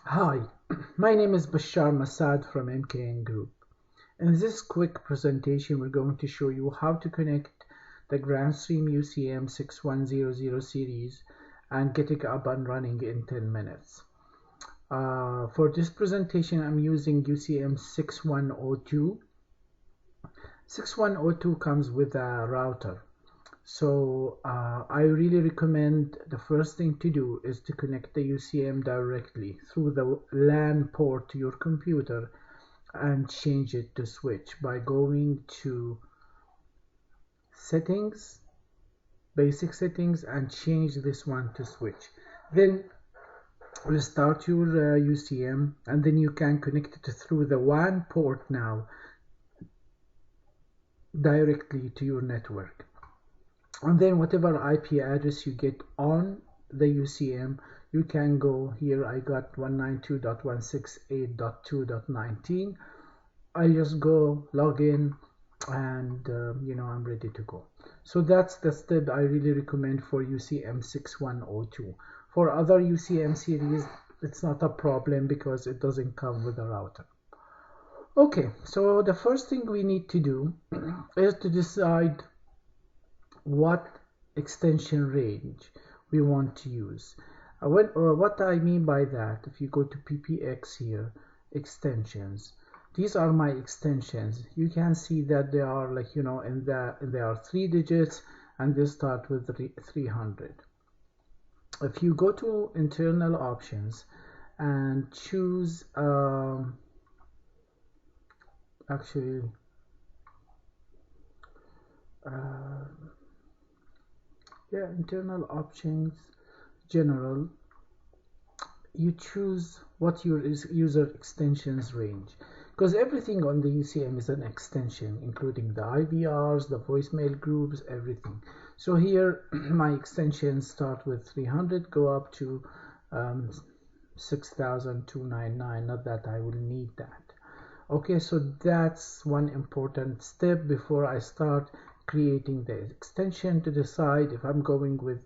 Hi, my name is Bashar Masad from MKN Group. In this quick presentation, we're going to show you how to connect the Grandstream UCM6100 series and get it up and running in 10 minutes. For this presentation, I'm using UCM6102. 6102 comes with a router. So I really recommend the first thing to do is to connect the UCM directly through the LAN port to your computer and change it to switch by going to settings, basic settings, and change this one to switch. Then restart your UCM, and then you can connect it through the WAN port now directly to your network. And then whatever IP address you get on the UCM, you can go here. I got 192.168.2.19. I just go log in and I'm ready to go. So that's the step I really recommend for UCM6102. For other UCM series, it's not a problem because it doesn't come with a router. Okay, so the first thing we need to do is to decide what extension range we want to use. What I mean by that, if you go to PBX here, extensions, these are my extensions. You can see that they are there are 3 digits and they start with 300. If you go to internal options and choose internal options, general, you choose what your user extensions range, because everything on the UCM is an extension, including the IVRs, the voicemail groups, everything. So here my extensions start with 300, go up to 6,299. Not that I will need that. Okay, so that's one important step before I start creating the extension, to decide if I'm going with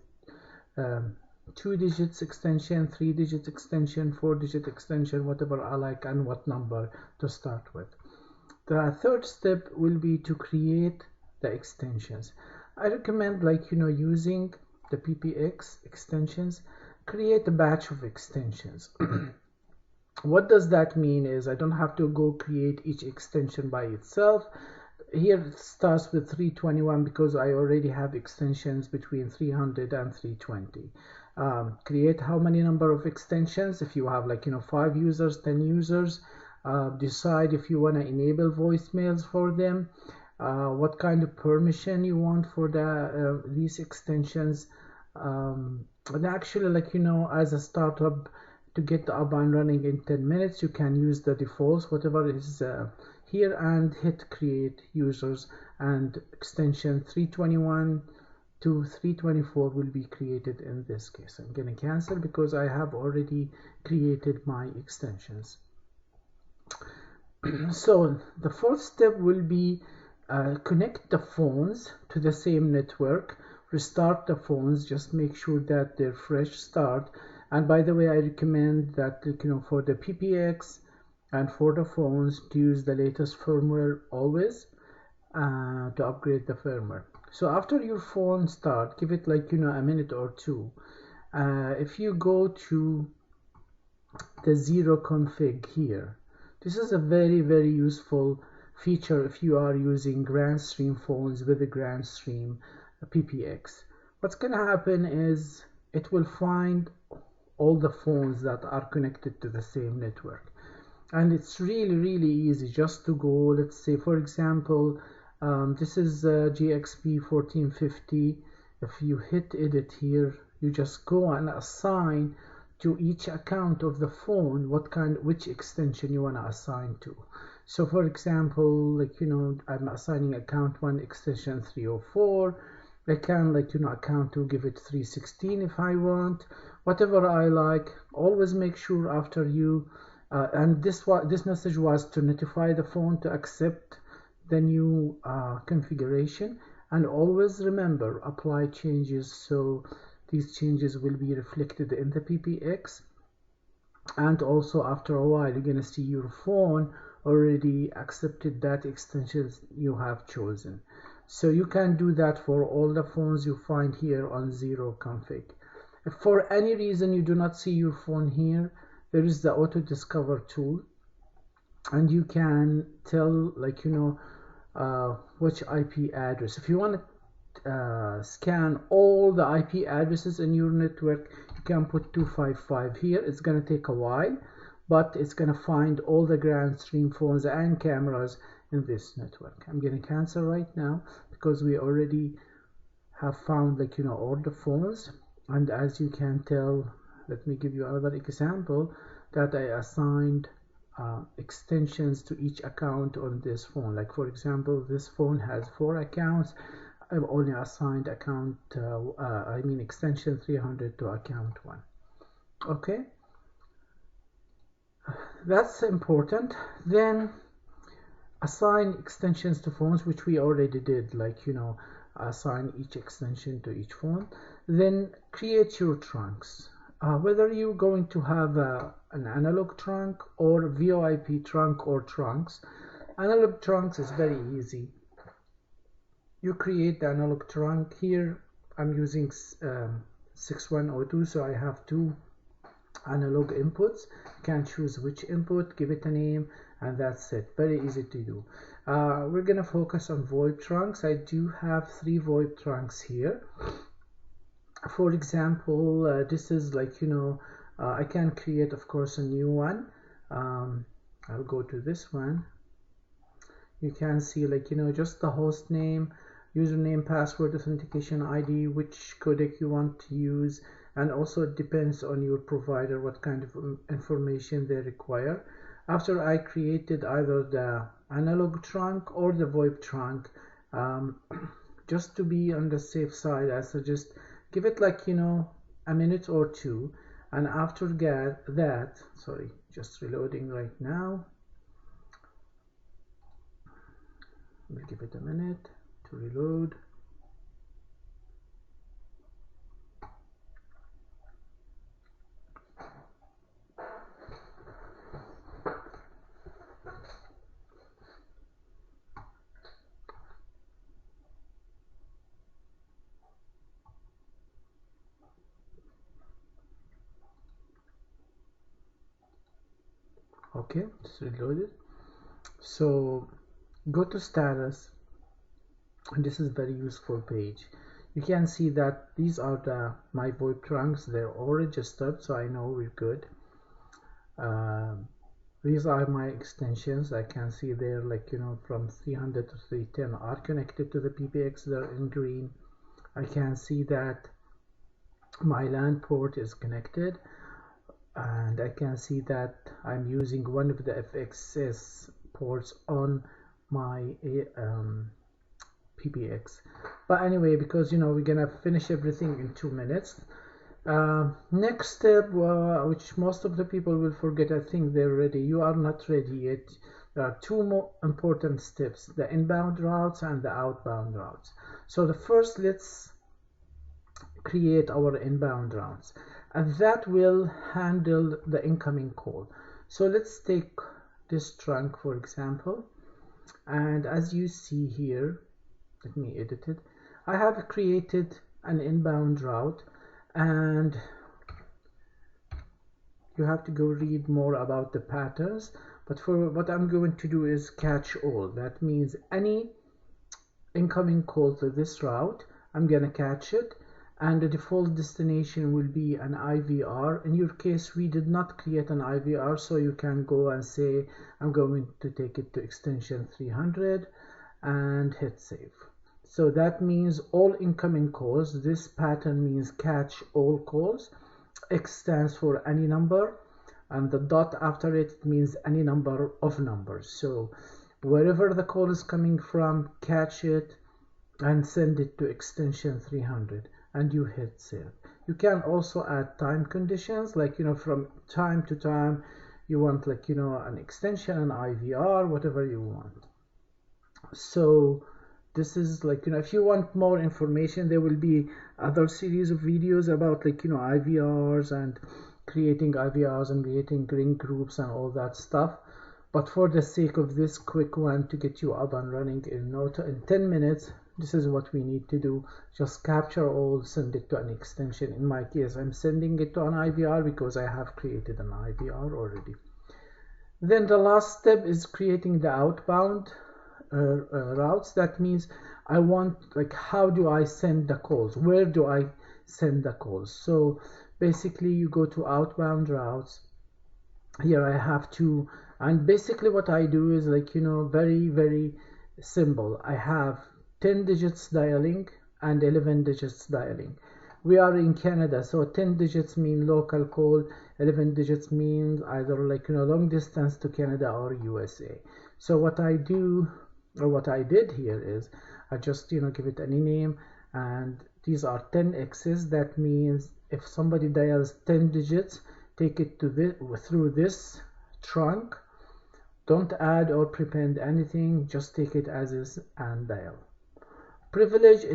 2 digits extension, 3 digits extension, 4 digit extension, whatever I like, and what number to start with. The third step will be to create the extensions. I recommend using the PBX extensions. Create a batch of extensions. What does that mean is I don't have to go create each extension by itself. Here it starts with 321 because I already have extensions between 300 and 320. Create how many number of extensions. If you have 5 users, 10 users, decide if you want to enable voicemails for them, what kind of permission you want for these extensions, and actually as a startup, to get up and running in 10 minutes, you can use the defaults, whatever is here, and hit create users, and extension 321 to 324 will be created in this case. I'm going to cancel because I have already created my extensions. So the fourth step will be connect the phones to the same network, restart the phones, just make sure that they're fresh start. And by the way, I recommend that for the PBX and for the phones to use the latest firmware always, to upgrade the firmware. So after your phone start, give it a minute or two. If you go to the zero config here, this is a very useful feature if you are using Grandstream phones with the Grandstream PBX. What's going to happen is it will find all the phones that are connected to the same network, and it's really easy just to go, let's say for example, this is GXP 1450. If you hit edit here, you just go and assign to each account of the phone which extension you want to assign to. So for example, I'm assigning account 1 extension 304. I can account 2, give it 316 if I want, whatever I like. Always make sure after you and this message was to notify the phone to accept the new configuration, and always remember apply changes, so these changes will be reflected in the PBX. and also after a while you're gonna see your phone already accepted that extensions you have chosen. So you can do that for all the phones you find here on zero config. If for any reason you do not see your phone here, there is the auto discover tool, and you can tell, like, which IP address. If you want to scan all the IP addresses in your network, you can put 255 here. It's going to take a while, but it's going to find all the Grandstream phones and cameras in this network. I'm going to cancel right now because we already have found, like, all the phones. And as you can tell, let me give you another example that I assigned extensions to each account on this phone. Like, for example, this phone has 4 accounts. I've only assigned extension 300 to account 1. Okay, that's important. Then assign extensions to phones, which we already did, like, assign each extension to each phone. Then create your trunks. Whether you're going to have an analog trunk or VoIP trunk or trunks. Analog trunks is very easy. You create the analog trunk. Here I'm using 6102, so I have 2 analog inputs. You can choose which input, give it a name, and that's it. Very easy to do. We're gonna focus on VoIP trunks. I do have 3 VoIP trunks here. For example, this is like, I can create, of course, a new one. I'll go to this one. You can see, like, just the host name, username, password, authentication ID, which codec you want to use, and also it depends on your provider what kind of information they require. After I created either the analog trunk or the VoIP trunk, just to be on the safe side, I suggest give it, like, a minute or 2, and after that, sorry, just reloading right now. We'll give it a minute to reload. Okay, it's reloaded. So go to status, and this is very useful page. You can see that these are my VoIP trunks. They're all registered, so I know we're good. These are my extensions. I can see they're, like, from 300 to 310 are connected to the PBX. They're in green. I can see that my LAN port is connected, and I can see that I'm using one of the FXS ports on my PBX. But anyway, because we're gonna finish everything in 2 minutes. Next step, which most of the people will forget, I think they're ready. You are not ready yet. There are 2 more important steps: the inbound routes and the outbound routes. So the first, let's create our inbound routes, and that will handle the incoming call. So let's take this trunk, for example, and as you see here, let me edit it. I have created an inbound route, and you have to go read more about the patterns, but for what I'm going to do is catch all. That means any incoming call to this route, I'm gonna catch it, and the default destination will be an IVR. In your case, we did not create an IVR, so you can go and say, I'm going to take it to extension 300 and hit save. So that means all incoming calls. This pattern means catch all calls. X stands for any number, and the dot after it means any number of numbers. So wherever the call is coming from, catch it and send it to extension 300, and you hit save. You can also add time conditions, like, from time to time you want, like, an extension, an IVR, whatever you want. So this is, like, if you want more information, there will be other series of videos about, like, IVRs and creating IVRs and creating ring groups and all that stuff. But for the sake of this quick one to get you up and running in 10 minutes, this is what we need to do. Just capture all, send it to an extension. In my case, I'm sending it to an IVR because I have created an IVR already. Then the last step is creating the outbound routes. That means I want, like, how do I send the calls? Where do I send the calls? So basically you go to outbound routes. Here I have to, and basically what I do is, like, very simple. I have 10 digits dialing and 11 digits dialing. We are in Canada, so 10 digits mean local call, 11 digits means either, like, long distance to Canada or USA. So what I do, or what I did here, is I just give it any name, and these are 10 X's. That means if somebody dials 10 digits, take it to through this trunk. Don't add or prepend anything, just take it as is and dial. Privilege,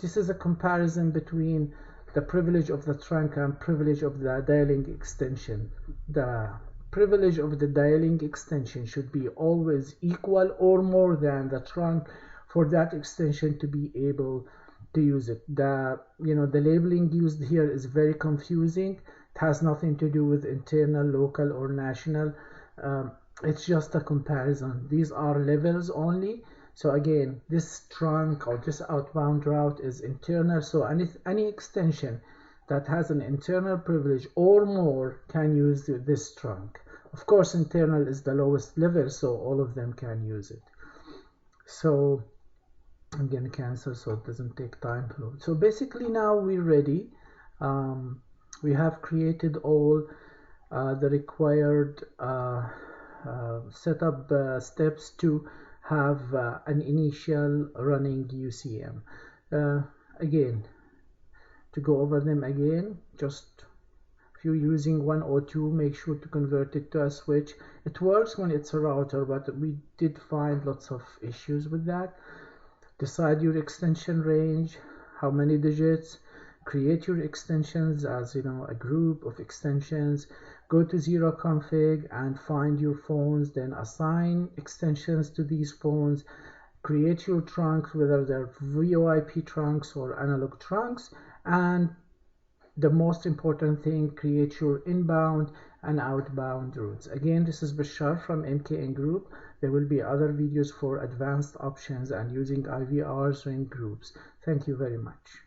this is a comparison between the privilege of the trunk and privilege of the dialing extension. The privilege of the dialing extension should be always equal or more than the trunk for that extension to be able to use it. The labeling used here is very confusing. It has nothing to do with internal, local, or national. It's just a comparison. These are levels only. So again, this trunk or this outbound route is internal, so any extension that has an internal privilege or more can use this trunk. Of course, internal is the lowest level, so all of them can use it. So I'm going to cancel so it doesn't take time to load. So basically now we're ready. We have created all the required setup steps to have an initial running UCM. Again, to go over them again, just if you're using 102, make sure to convert it to a switch. It works when it's a router, but we did find lots of issues with that. Decide your extension range, how many digits, create your extensions as a group of extensions. Go to 0 config and find your phones, then assign extensions to these phones. Create your trunks, whether they're VoIP trunks or analog trunks, and the most important thing, create your inbound and outbound routes. Again, this is Bashar from MKN Group. There will be other videos for advanced options and using IVRs ring groups. Thank you very much.